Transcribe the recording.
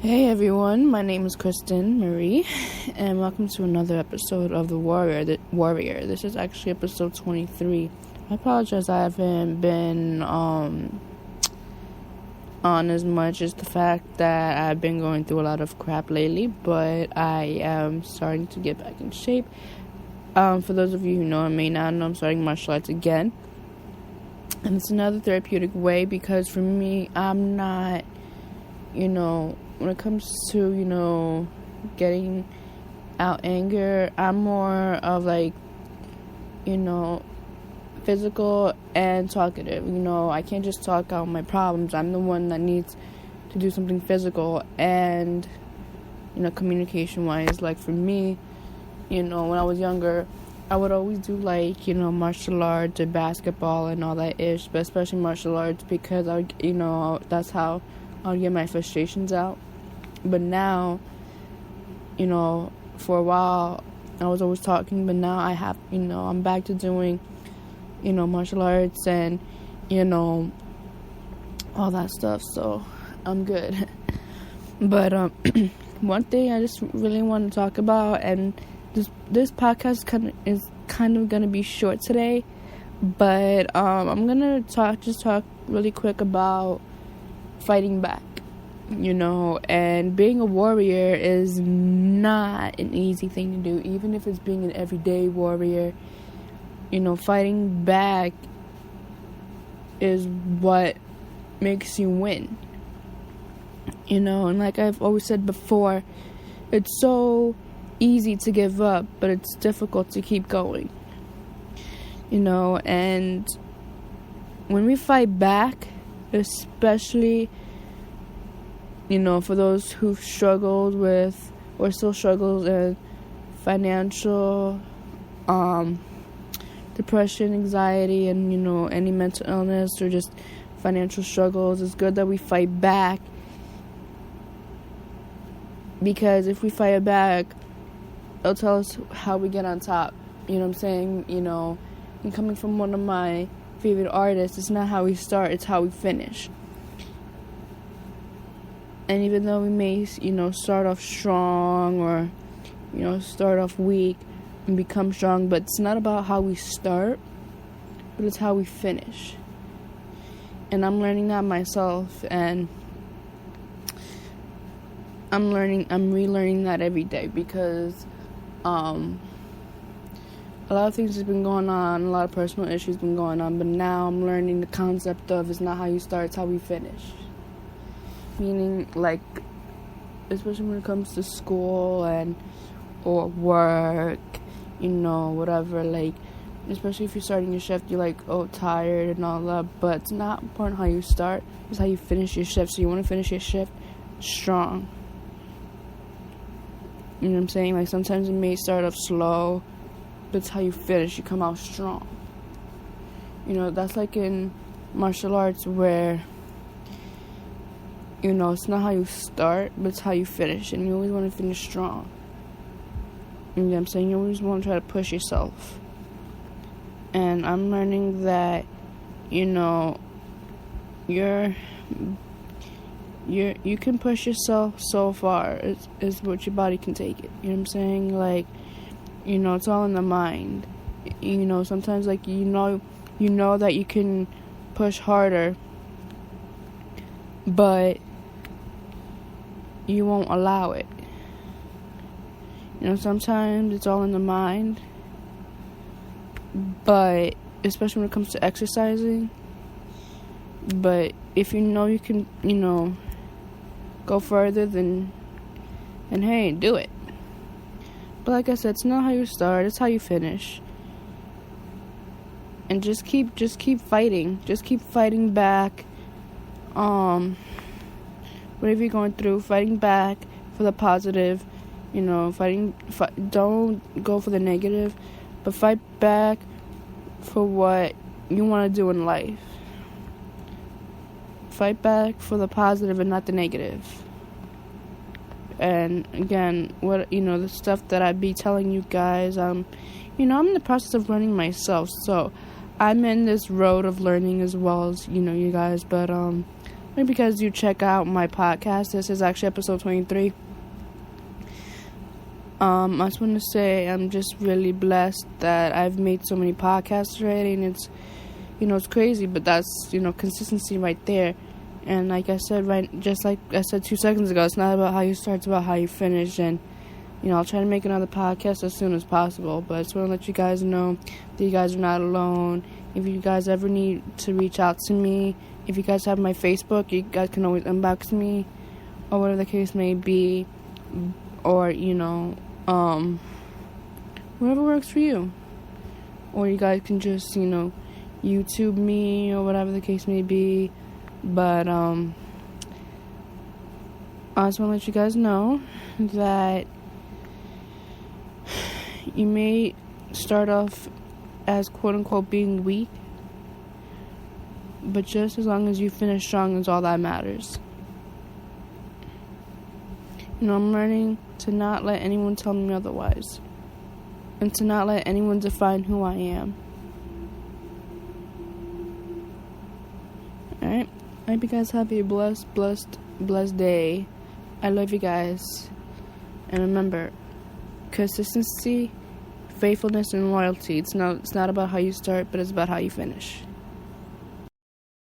Hey everyone, my name is Kristen Marie, and welcome to another episode of The Warrior. This is actually episode 23. I apologize I haven't been on as much as the fact that I've been going through a lot of crap lately, but I am starting to get back in shape. For those of you who know and may not know, I'm starting martial arts again. And it's another therapeutic way because for me, I'm not, when it comes to, getting out anger, I'm more of physical and talkative. I can't just talk out my problems. I'm the one that needs to do something physical and, communication-wise. Like for me, when I was younger, I would always do martial arts or basketball and all that ish, but especially martial arts because that's how I'll get my frustrations out. But now, for a while, I was always talking, but now I have, I'm back to doing, martial arts and, all that stuff, so I'm good. But, one thing I just really want to talk about, and this podcast is kind of going to be short today, but, I'm going to talk really quick about fighting back. And being a warrior is not an easy thing to do, even if it's being an everyday warrior. Fighting back is what makes you win. And like I've always said before, it's so easy to give up, but it's difficult to keep going. And when we fight back, especially for those who've struggled with or still struggles in financial depression, anxiety, and any mental illness or just financial struggles, it's good that we fight back, because if we fight back, it'll tell us how we get on top. You know what I'm saying? And coming from one of my favorite artists, it's not how we start, it's how we finish. And even though we may, start off strong or, start off weak and become strong, but it's not about how we start, but it's how we finish. And I'm learning that myself, and I'm relearning that every day because a lot of things have been going on, a lot of personal issues been going on, but now I'm learning the concept of it's not how you start, it's how we finish. Meaning, especially when it comes to school or work, whatever, especially if you're starting your shift, you're tired and all that, but it's not important how you start, it's how you finish your shift. So you want to finish your shift strong. You know what I'm saying? Sometimes it may start off slow, but it's how you finish, you come out strong. That's like in martial arts where it's not how you start, but it's how you finish. And you always want to finish strong. You know what I'm saying? You always want to try to push yourself. And I'm learning that, you can push yourself so far. It's what your body can take it. You know what I'm saying? It's all in the mind. Sometimes, you know that you can push harder, but you won't allow it. Sometimes it's all in the mind, but especially when it comes to exercising. But if you can, go further, then hey, do it. But like I said, it's not how you start, it's how you finish. And just keep fighting. Just keep fighting back. Whatever you're going through, fighting back for the positive, don't go for the negative, but fight back for what you want to do in life. Fight back for the positive and not the negative. And again, the stuff that I be telling you guys, I'm in the process of learning myself, so I'm in this road of learning as well as, you guys, but, like hope you guys do check out my podcast. This is actually episode 23. I just want to say I'm just really blessed that I've made so many podcasts already, and it's, it's crazy, but that's, consistency right there. And like I said, just like I said 2 seconds ago, it's not about how you start, it's about how you finish. And, I'll try to make another podcast as soon as possible, but I just want to let you guys know that you guys are not alone. If you guys ever need to reach out to me, if you guys have my Facebook, you guys can always inbox me, or whatever the case may be, or, whatever works for you. Or you guys can just, YouTube me, or whatever the case may be. But, I just want to let you guys know that you may start off as quote-unquote being weak, but just as long as you finish strong is all that matters. I'm learning to not let anyone tell me otherwise, and to not let anyone define who I am. Alright, I hope you guys have a blessed day. I love you guys, and remember, consistency, faithfulness, and loyalty. It's not about how you start, but it's about how you finish.